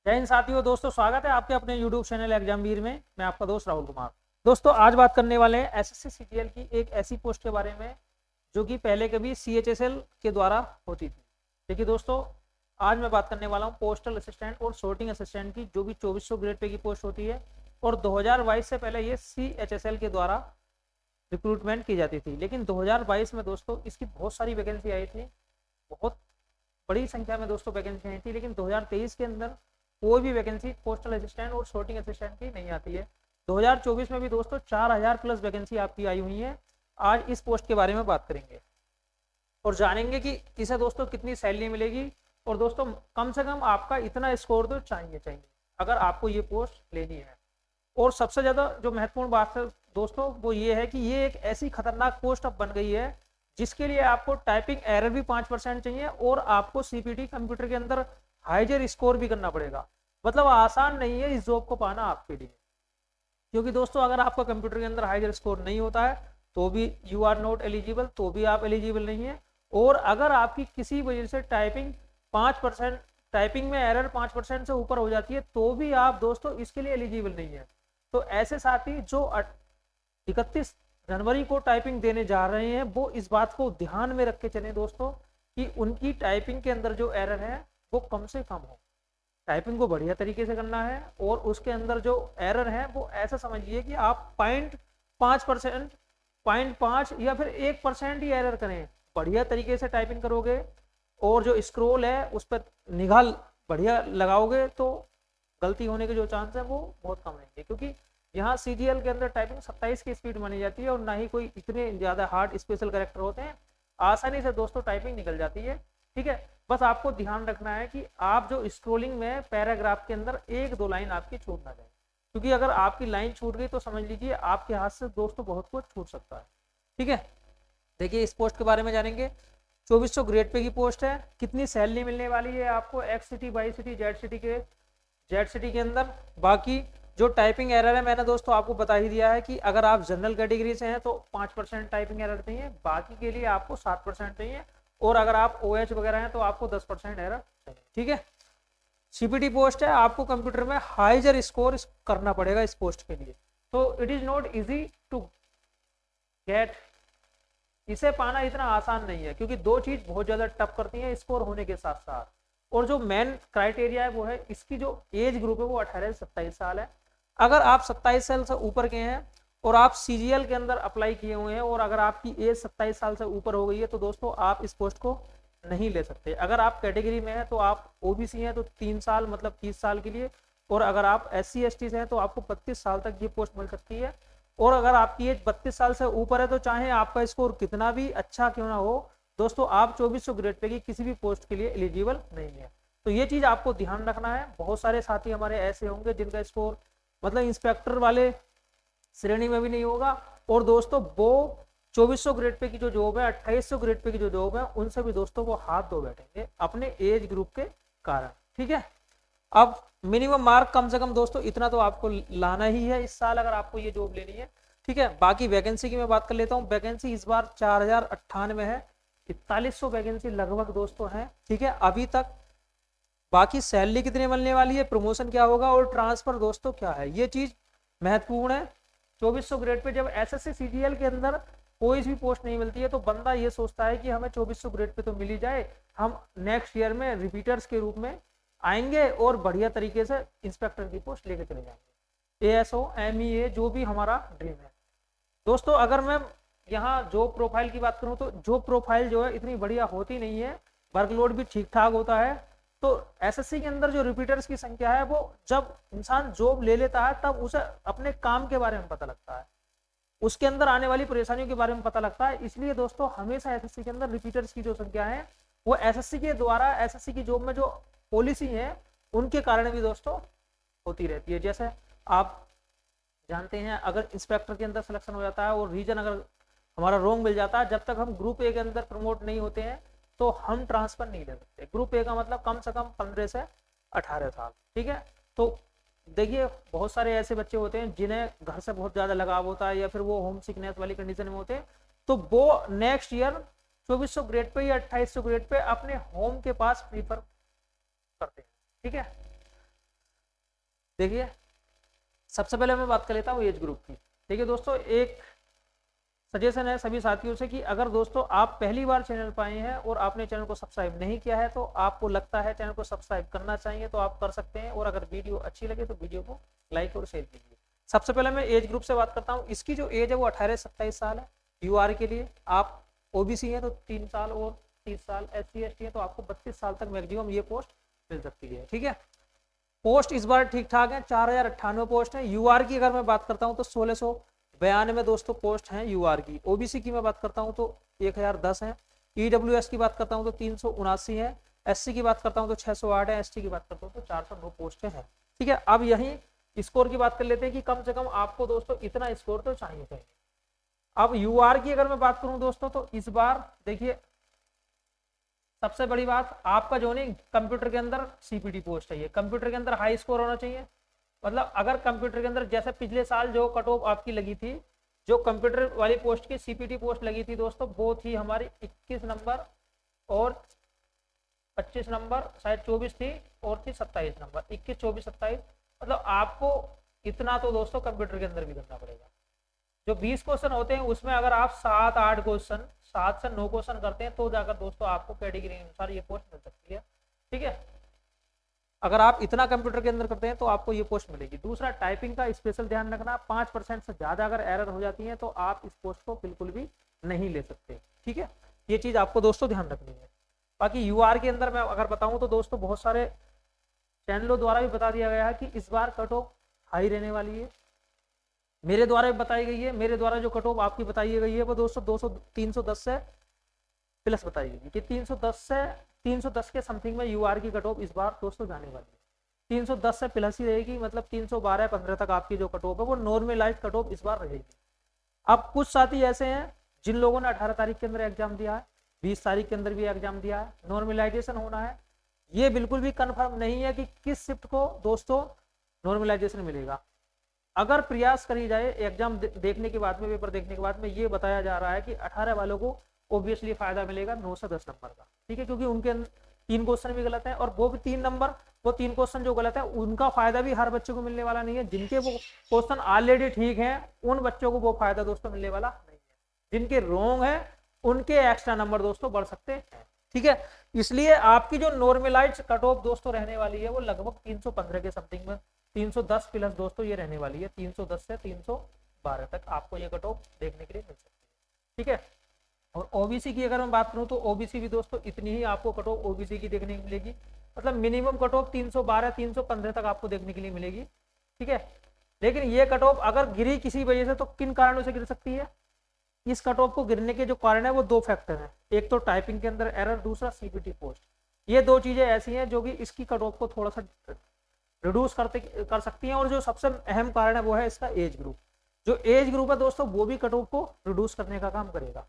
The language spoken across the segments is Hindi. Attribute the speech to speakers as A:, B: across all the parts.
A: जय हिंद साथियों। दोस्तों स्वागत है आपके अपने YouTube चैनल एग्जामवीर में। मैं आपका दोस्त राहुल कुमार। दोस्तों आज बात करने वाले हैं एसएससी सीजीएल की एक ऐसी पोस्ट के बारे में जो कि पहले कभी सीएचएसएल के द्वारा होती थी। देखिए दोस्तों, आज मैं बात करने वाला हूँ पोस्टल असिस्टेंट और sorting असिस्टेंट की, जो भी 2400 ग्रेड पे की पोस्ट होती है और 2022 से पहले ये सीएचएसएल के द्वारा रिक्रूटमेंट की जाती थी। लेकिन 2022 में दोस्तों इसकी बहुत सारी वैकेंसी आई थी, बहुत बड़ी संख्या में दोस्तों वैकेंसी आई थी। लेकिन 2023 के अंदर कोई भी वैकेंसी पोस्टल असिस्टेंट और sorting असिस्टेंट की नहीं आती है। 2024 में भी दोस्तों 4000 प्लस वैकेंसी आपकी आई हुई है। आज इस पोस्ट के बारे में बात करेंगे और जानेंगे कि इसे दोस्तों कितनी सैलरी मिलेगी और दोस्तों कम से कम आपका इतना स्कोर तो चाहिए अगर आपको ये पोस्ट लेनी है। और सबसे ज़्यादा जो महत्वपूर्ण बात है दोस्तों वो ये है कि ये एक ऐसी खतरनाक पोस्ट अब बन गई है जिसके लिए आपको टाइपिंग एरर भी 5% चाहिए और आपको सीपीटी कंप्यूटर के अंदर हाइजर स्कोर भी करना पड़ेगा। मतलब आसान नहीं है इस जॉब को पाना आपके लिए, क्योंकि दोस्तों अगर आपका कंप्यूटर के अंदर हाइजर स्कोर नहीं होता है तो भी यू आर नॉट एलिजिबल, तो भी आप एलिजिबल नहीं है। और अगर आपकी किसी वजह से टाइपिंग में एरर 5% से ऊपर हो जाती है तो भी आप दोस्तों इसके लिए एलिजिबल नहीं है। तो ऐसे साथी जो 31 जनवरी को टाइपिंग देने जा रहे हैं वो इस बात को ध्यान में रख के चले दोस्तों कि उनकी टाइपिंग के अंदर जो एरर है वो कम से कम हो। टाइपिंग को बढ़िया तरीके से करना है और उसके अंदर जो एरर है वो ऐसा समझिए कि आप 0.5%, 0.5 या फिर 1% ही एरर करें। बढ़िया तरीके से टाइपिंग करोगे और जो स्क्रोल है उस पर निगाह बढ़िया लगाओगे तो गलती होने के जो चांस है वो बहुत कम रहेंगे, क्योंकि यहाँ सीजीएल के अंदर टाइपिंग 27 की स्पीड मानी जाती है और ना ही कोई इतने ज़्यादा हार्ड स्पेशल करेक्टर होते हैं। आसानी से दोस्तों टाइपिंग निकल जाती है। ठीक है, बस आपको ध्यान रखना है कि आप जो स्क्रोलिंग में पैराग्राफ के अंदर 1-2 लाइन आपकी छूट ना जाए, क्योंकि अगर आपकी लाइन छूट गई तो समझ लीजिए आपके हाथ से दोस्तों बहुत कुछ छूट सकता है। ठीक है, देखिए इस पोस्ट के बारे में जानेंगे। 2400 ग्रेड पे की पोस्ट है। कितनी सैलरी मिलने वाली है आपको X city, Y city, Z city के अंदर। बाकी जो टाइपिंग एरर है मैंने दोस्तों आपको बता ही दिया है कि अगर आप जनरल कैटेगरी से हैं तो 5% टाइपिंग एरर चाहिए, बाकी के लिए आपको 7% चाहिए और अगर आप OH वगैरह हैं तो आपको 10% एरर चाहिए। ठीक है, सीपीटी पोस्ट है, आपको कंप्यूटर में हाइजर स्कोर करना पड़ेगा इस पोस्ट के लिए। तो it is not easy to get, इसे पाना इतना आसान नहीं है, क्योंकि दो चीज बहुत ज्यादा टफ करती है स्कोर होने के साथ साथ। और जो मेन क्राइटेरिया है वो है इसकी जो एज ग्रुप है वो 18 से 27 साल है। अगर आप 27 साल से ऊपर के हैं और आप सीजीएल के अंदर अप्लाई किए हुए हैं और अगर आपकी एज 27 साल से ऊपर हो गई है तो दोस्तों आप इस पोस्ट को नहीं ले सकते। अगर आप कैटेगरी में हैं तो आप ओबीसी हैं तो 3 साल मतलब 30 साल के लिए, और अगर आप SC ST से हैं तो आपको 32 साल तक ये पोस्ट मिल सकती है। और अगर आपकी एज 32 साल से ऊपर है तो चाहे आपका स्कोर कितना भी अच्छा क्यों ना हो दोस्तों, आप 2400 ग्रेड पे की किसी भी पोस्ट के लिए एलिजिबल नहीं है। तो ये चीज आपको ध्यान रखना है। बहुत सारे साथी हमारे ऐसे होंगे जिनका स्कोर मतलब इंस्पेक्टर वाले श्रेणी में भी नहीं होगा, और दोस्तों वो 2400 ग्रेड पे की जो जॉब है, 2800 ग्रेड पे की जो जॉब है, उनसे भी दोस्तों वो हाथ धो बैठेंगे अपने एज ग्रुप के कारण। ठीक है, अब मिनिमम मार्क कम से कम दोस्तों इतना तो आपको लाना ही है इस साल अगर आपको ये जॉब लेनी है। ठीक है, बाकी वैकेंसी की मैं बात कर लेता हूँ। वैकेंसी इस बार 4098 है, 4100 वैकेंसी लगभग दोस्तों है। ठीक है, अभी तक। बाकी सैलरी कितने मिलने वाली है, प्रमोशन क्या होगा और ट्रांसफर दोस्तों क्या है, ये चीज महत्वपूर्ण है। 2400 ग्रेड पे जब एसएससी सीजीएल के अंदर कोई भी पोस्ट नहीं मिलती है तो बंदा ये सोचता है कि हमें 2400 ग्रेड पे तो मिल ही जाए, हम नेक्स्ट ईयर में रिपीटर्स के रूप में आएंगे और बढ़िया तरीके से इंस्पेक्टर की पोस्ट लेके चले जाएंगे। ASO MEA जो भी हमारा ड्रीम है दोस्तों। अगर मैं यहाँ जॉब प्रोफाइल की बात करूँ तो जॉब प्रोफाइल जो है इतनी बढ़िया होती नहीं है, वर्कलोड भी ठीक ठाक होता है। तो एसएससी के अंदर जो रिपीटर्स की संख्या है वो जब इंसान जॉब ले लेता है तब उसे अपने काम के बारे में पता लगता है, उसके अंदर आने वाली परेशानियों के बारे में पता लगता है। इसलिए दोस्तों हमेशा एसएससी के अंदर रिपीटर्स की जो संख्या है वो एसएससी के द्वारा एसएससी की जॉब में जो पॉलिसी है उनके कारण भी दोस्तों होती रहती है। जैसे आप जानते हैं अगर इंस्पेक्टर के अंदर सिलेक्शन हो जाता है और रीजन अगर हमारा रॉन्ग मिल जाता है, जब तक हम ग्रुप ए के अंदर प्रमोट नहीं होते हैं तो हम ट्रांसफर नहीं ले सकते। ग्रुप ए का मतलब कम से कम 15 से 18 साल। ठीक है, तो देखिए बहुत सारे ऐसे बच्चे होते हैं जिन्हें घर से बहुत ज़्यादा लगाव होता है या फिर वो होम सिकनेस वाली कंडीशन में होते हैं, तो वो नेक्स्ट ईयर 2400 ग्रेड पे या 2800 ग्रेड पे अपने होम के पास प्रीफर करते हैं। ठीक है, देखिए सबसे पहले मैं बात कर लेता हूँ एज ग्रुप की। देखिए दोस्तों, एक सजेशन है सभी साथियों से कि अगर दोस्तों आप पहली बार चैनल पर आए हैं और आपने चैनल को सब्सक्राइब नहीं किया है, तो आपको लगता है चैनल को सब्सक्राइब करना चाहिए तो आप कर सकते हैं, और अगर वीडियो अच्छी लगे तो वीडियो को लाइक और शेयर कीजिए। सबसे पहले मैं एज ग्रुप से बात करता हूँ। इसकी जो एज है वो 18 से 27 साल है। यूआर के लिए आप ओबीसी है तो 3 साल और 30 साल, SC ST है तो आपको 32 साल तक मैक्सिमम ये पोस्ट मिल सकती है। ठीक है, पोस्ट इस बार ठीक ठाक है, 4098 पोस्ट है। यूआर की अगर मैं बात करता हूँ तो 1692 दोस्तों पोस्ट हैं यूआर की। ओबीसी की मैं बात करता हूँ तो 1010 है। ईडब्ल्यूएस की बात करता हूँ तो 379 है। SC की बात करता हूँ तो 608 है। ST की बात करता हूँ तो 409 पोस्टें हैं। ठीक है, अब यही स्कोर की बात कर लेते हैं कि कम से कम आपको दोस्तों इतना स्कोर तो चाहिए। अब यूआर की अगर मैं बात करूं दोस्तों तो इस बार देखिए सबसे बड़ी बात, आपका जो नहीं कंप्यूटर के अंदर सीपीटी पोस्ट चाहिए, कंप्यूटर के अंदर हाई स्कोर होना चाहिए। मतलब अगर कंप्यूटर के अंदर जैसे पिछले साल जो कट ऑफ आपकी लगी थी, जो कंप्यूटर वाली पोस्ट की सीपीटी पोस्ट लगी थी दोस्तों, वो थी हमारी 21 नंबर और 25 नंबर, शायद 24 थी और थी 27 नंबर, 21 24 27। मतलब आपको इतना तो दोस्तों कंप्यूटर के अंदर भी करना पड़ेगा। जो 20 क्वेश्चन होते हैं उसमें अगर आप 7-8 क्वेश्चन, 7 से 9 क्वेश्चन करते हैं तो जाकर दोस्तों आपको कैटेगरी अनुसार ये पोस्ट मिल सकती है। ठीक है, अगर आप इतना कंप्यूटर के अंदर करते हैं तो आपको ये पोस्ट मिलेगी। दूसरा, टाइपिंग का स्पेशल ध्यान रखना, 5% से ज्यादा अगर एरर हो जाती है तो आप इस पोस्ट को बिल्कुल भी नहीं ले सकते। ठीक है, ये चीज आपको दोस्तों ध्यान रखनी है। बाकी यूआर के अंदर मैं अगर बताऊं तो दोस्तों बहुत सारे चैनलों द्वारा भी बता दिया गया है कि इस बार कट ऑफ हाई रहने वाली है। मेरे द्वारा भी बताई गई है, मेरे द्वारा जो कट ऑफ आपकी बताई गई है वो दोस्तों 310 से प्लस बताई गई कि 310 के समथिंग में यूआर की कट ऑफ इस बार दोस्तों जाने वाली है। 310 से प्लस ही रहेगी, मतलब 312-15 तक आपकी जो कट ऑफ है वो नॉर्मलाइज कट ऑफ इस बार रहेगी। अब कुछ साथी ऐसे हैं जिन लोगों ने 18 तारीख के अंदर एग्जाम दिया है, 20 तारीख के अंदर भी एग्जाम दिया है, नॉर्मलाइजेशन होना है। ये बिल्कुल भी कंफर्म नहीं है कि किस शिफ्ट को दोस्तों नॉर्मलाइजेशन मिलेगा। अगर प्रयास करी जाए एग्जाम देखने के बाद में, पेपर देखने के बाद में ये बताया जा रहा है कि 18 वालों को ऑब्वियसली फायदा मिलेगा 9 से 10 नंबर का। ठीक है, क्योंकि उनके 3 क्वेश्चन भी गलत है और वो भी 3 नंबर, वो 3 क्वेश्चन जो गलत है उनका फायदा भी हर बच्चे को मिलने वाला नहीं है। जिनके वो क्वेश्चन ऑलरेडी ठीक है उन बच्चों को वो फायदा दोस्तों मिलने वाला नहीं है। जिनके रॉन्ग है उनके एक्स्ट्रा नंबर दोस्तों बढ़ सकते हैं। ठीक है, इसलिए आपकी जो नॉर्मलाइज्ड कट ऑफ दोस्तों रहने वाली है वो लगभग 315 के समथिंग में, 310 प्लस दोस्तों ये रहने वाली है। 310 से 312 तक आपको ये कट ऑफ देखने के लिए मिल सकती है। ठीक है, और ओबीसी की अगर मैं बात करूं तो ओबीसी भी दोस्तों इतनी ही आपको कट ऑफ ओबीसी की देखने को मिलेगी। मतलब मिनिमम कट ऑफ 312-315 तक आपको देखने के लिए मिलेगी। ठीक है, लेकिन ये कट ऑफ अगर गिरी किसी वजह से तो किन कारणों से गिर सकती है? इस कट ऑफ को गिरने के जो कारण है वो 2 फैक्टर हैं, एक तो टाइपिंग के अंदर एरर, दूसरा सीपीटी पोस्ट। ये 2 चीजें ऐसी हैं जो कि इसकी कट ऑफ को थोड़ा सा रिड्यूस कर सकती हैं। और जो सबसे अहम कारण है वो है इसका एज ग्रुप। जो एज ग्रुप है दोस्तों वो भी कट ऑफ को रिड्यूस करने का काम करेगा।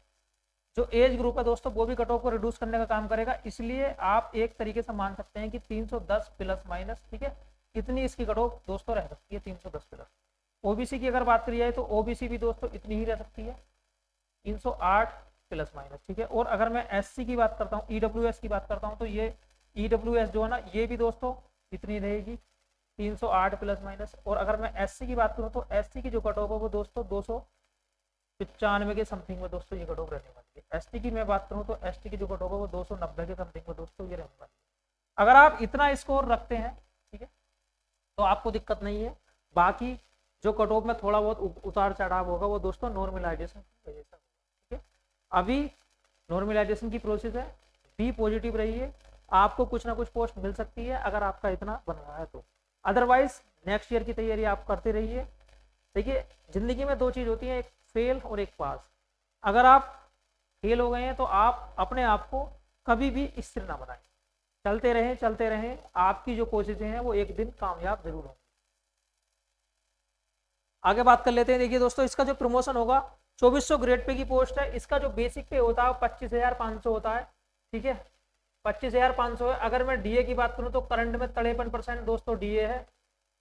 A: जो एज ग्रुप है दोस्तों वो भी कट ऑफ को रिड्यूस करने का काम करेगा। इसलिए आप एक तरीके से मान सकते हैं कि 310 प्लस माइनस, ठीक है, इतनी इसकी कट ऑफ दोस्तों रह सकती है 310 प्लस। ओबीसी की अगर बात करी जाए तो ओबीसी भी दोस्तों इतनी ही रह सकती है 308 प्लस माइनस। ठीक है, और अगर मैं एससी की बात करता हूँ, ईडब्ल्यूएस की बात करता हूँ तो ये ईडब्ल्यूएस जो है ना ये भी दोस्तों इतनी रहेगी 308 प्लस माइनस। और अगर मैं एससी की बात करूँ तो एससी की जो कट ऑफ है वो दोस्तों 295 के समथिंग में दोस्तों ये कट ऑफ रहने वाली है। एसटी की मैं बात करूँ तो एसटी की जो कट ऑफ है वो 290 के समथिंग में दोस्तों ये रहने वाली है। अगर आप इतना स्कोर रखते हैं, ठीक है, तो आपको दिक्कत नहीं है। बाकी जो कट ऑफ में थोड़ा बहुत उतार चढ़ाव होगा वो दोस्तों नॉर्मलाइजेशन की वजह से। ठीक है, अभी नॉर्मलाइजेशन की प्रोसेस है, बी पॉजिटिव रहिए, आपको कुछ ना कुछ पोस्ट मिल सकती है अगर आपका इतना बन रहा है तो। अदरवाइज नेक्स्ट ईयर की तैयारी आप करते रहिए। देखिए जिंदगी में 2 चीज होती है, एक फेल और एक पास। अगर आप फेल हो गए हैं तो आप अपने आप को कभी भी स्थिर ना बनाएं, चलते रहें, आपकी जो कोशिशें हैं वो एक दिन कामयाब जरूर होंगी। आगे बात कर लेते हैं। देखिए दोस्तों इसका जो प्रमोशन होगा 2400 ग्रेड पे की पोस्ट है। इसका जो बेसिक पे होता है 25,500 होता है। ठीक है, 25,500 है। अगर मैं डीए की बात करूं तो करंट में 53% दोस्तों डीए है,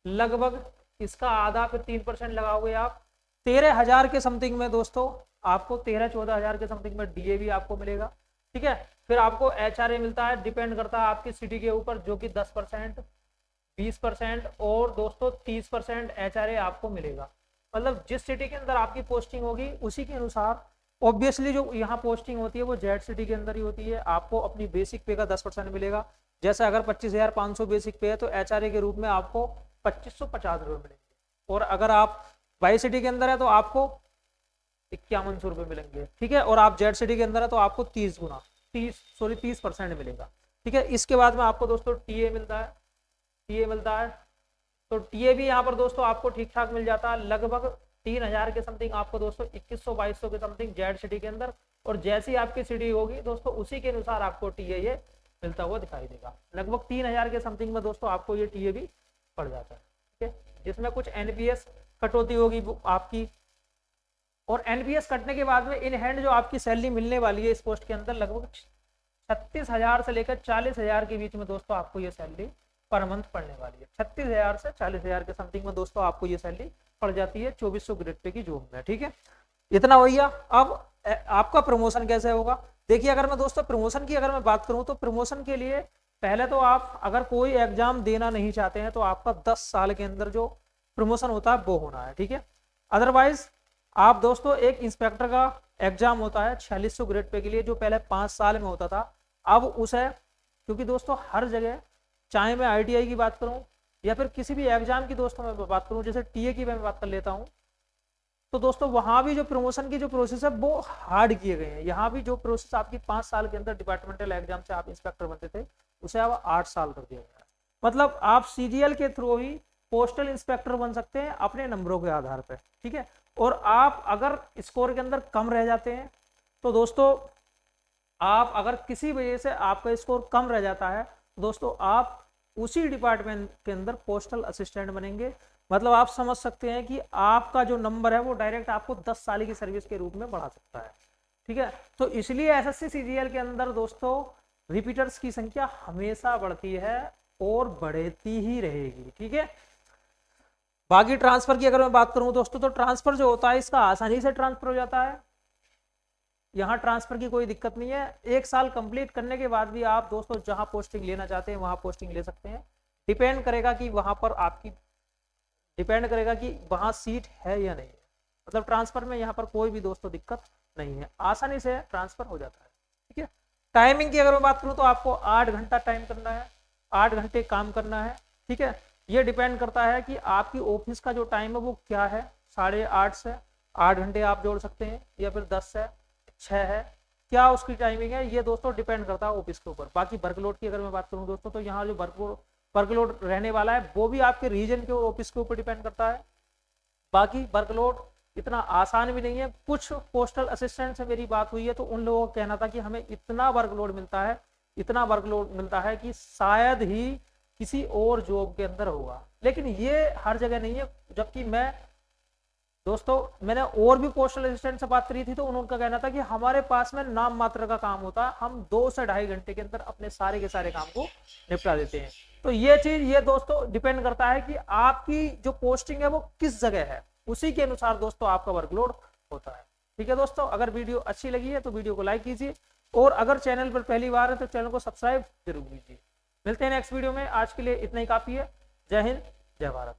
A: लगभग इसका आधा, फिर 3% लगाओगे आप 13,000 के समथिंग में दोस्तों आपको 13-14 हजार के समथिंग में डीए भी आपको मिलेगा। ठीक है, फिर आपको एचआरए मिलता है, डिपेंड करता है आपकी सिटी के ऊपर, जो कि 10%। 20% और दोस्तों 30% HRA आपको मिलेगा। मतलब जिस सिटी के अंदर आपकी पोस्टिंग होगी उसी के अनुसार, ऑब्वियसली जो यहाँ पोस्टिंग होती है वो जेड सिटी के अंदर ही होती है, आपको अपनी बेसिक पे का 10% मिलेगा। जैसे अगर 25,500 बेसिक पे है तो HRA के रूप में आपको 2550 रुपये मिलेंगे, और अगर आप वाई सिटी के अंदर है तो आपको 5100 रुपये मिलेंगे, ठीक है। और आप जेड सिटी के अंदर है तो आपको 30% मिलेगा, ठीक है। इसके बाद में आपको दोस्तों टीए मिलता है, तो टीए भी यहाँ पर दोस्तों आपको ठीक ठाक मिल जाता है, लगभग 3000 के समथिंग आपको दोस्तों 2100-2200 के समथिंग जेड सिटी के अंदर। और जैसी आपकी सिटी होगी दोस्तों उसी के अनुसार आपको टीए ये मिलता हुआ दिखाई देगा। लगभग 3000 के समथिंग में दोस्तों आपको ये टीए भी पड़ जाता है, ठीक है। जिसमें कुछ एनपीएस कटौती होगी आपकी, और एनपीएस कटने के बाद में इन हैंड जो आपकी सैलरी मिलने वाली है इस पोस्ट के अंदर लगभग 36,000 से लेकर 40,000 के बीच में दोस्तों आपको ये सैलरी पर मंथ पड़ने वाली है। 36,000 से 40,000 के समथिंग में दोस्तों आपको ये सैलरी पड़ जाती है 2400 ग्रेड पे की जॉब में, ठीक है। इतना भैया। अब आपका प्रमोशन कैसे होगा, देखिए अगर मैं दोस्तों प्रमोशन की अगर मैं बात करूं तो प्रमोशन के लिए पहले तो आप अगर कोई एग्जाम देना नहीं चाहते हैं तो आपका 10 साल के अंदर जो प्रमोशन होता है वो होना है, ठीक है। अदरवाइज आप दोस्तों एक इंस्पेक्टर का एग्जाम होता है 4600 ग्रेड पे के लिए, जो पहले 5 साल में होता था, अब उसे, क्योंकि दोस्तों हर जगह, चाहे मैं ITI की बात करूं या फिर किसी भी एग्जाम की दोस्तों मैं बात करूं, जैसे टीए की मैं बात कर लेता हूं, तो दोस्तों वहां भी जो प्रमोशन की जो प्रोसेस है वो हार्ड किए गए हैं। यहाँ भी जो प्रोसेस आपकी 5 साल के अंदर डिपार्टमेंटल एग्जाम से आप इंस्पेक्टर बनते थे उसे अब 8 साल कर दिया गया है। मतलब आप CGL के थ्रू ही पोस्टल इंस्पेक्टर बन सकते हैं अपने नंबरों के आधार पर, ठीक है। और आप अगर स्कोर के अंदर कम रह जाते हैं तो दोस्तों आप अगर किसी वजह से आपका स्कोर कम रह जाता है तो दोस्तों आप उसी डिपार्टमेंट के अंदर पोस्टल असिस्टेंट बनेंगे। मतलब आप समझ सकते हैं कि आपका जो नंबर है वो डायरेक्ट आपको 10 साल की सर्विस के रूप में बढ़ा सकता है, ठीक है। तो इसलिए SSC CGL के अंदर दोस्तों रिपीटर्स की संख्या हमेशा बढ़ती है और बढ़ती ही रहेगी, ठीक है। बाकी ट्रांसफर की अगर मैं बात करूं दोस्तों तो ट्रांसफर जो होता है इसका आसानी से ट्रांसफर हो जाता है, यहाँ ट्रांसफर की कोई दिक्कत नहीं है। 1 साल कंप्लीट करने के बाद भी आप दोस्तों जहां पोस्टिंग लेना चाहते हैं वहां पोस्टिंग ले सकते हैं। डिपेंड करेगा कि वहां पर आपकी डिपेंड करेगा कि वहां सीट है या नहीं है। मतलब ट्रांसफर में यहाँ पर कोई भी दोस्तों दिक्कत नहीं है, आसानी से ट्रांसफर हो जाता है, ठीक है। टाइमिंग की अगर मैं बात करूँ तो आपको 8 घंटा टाइम करना है, 8 घंटे काम करना है, ठीक है। ये डिपेंड करता है कि आपकी ऑफिस का जो टाइम है वो क्या है, 8:30 से 8 घंटे आप जोड़ सकते हैं, या फिर 10 से 6 है, क्या उसकी टाइमिंग है, ये दोस्तों डिपेंड करता है ऑफिस के ऊपर। बाकी वर्कलोड की अगर मैं बात करूं दोस्तों तो यहाँ जो वर्कलोड रहने वाला है वो भी आपके रीजन के और ऑफिस के ऊपर डिपेंड करता है। बाकी वर्कलोड इतना आसान भी नहीं है। कुछ पोस्टल असिस्टेंट से मेरी बात हुई है तो उन लोगों का कहना था कि हमें इतना वर्कलोड मिलता है कि शायद ही किसी और जॉब के अंदर होगा, लेकिन ये हर जगह नहीं है। जबकि मैंने और भी पोस्टल असिस्टेंट से बात करी थी तो उनका कहना था कि हमारे पास में नाम मात्र का काम होता है, हम 2 से 2.5 घंटे के अंदर अपने सारे के सारे काम को निपटा देते हैं। तो ये चीज ये दोस्तों डिपेंड करता है कि आपकी जो पोस्टिंग है वो किस जगह है, उसी के अनुसार दोस्तों आपका वर्कलोड होता है, ठीक है। दोस्तों अगर वीडियो अच्छी लगी है तो वीडियो को लाइक कीजिए, और अगर चैनल पर पहली बार है तो चैनल को सब्सक्राइब जरूर कीजिए। मिलते हैं नेक्स्ट वीडियो में, आज के लिए इतना ही काफी है। जय हिंद, जय भारत।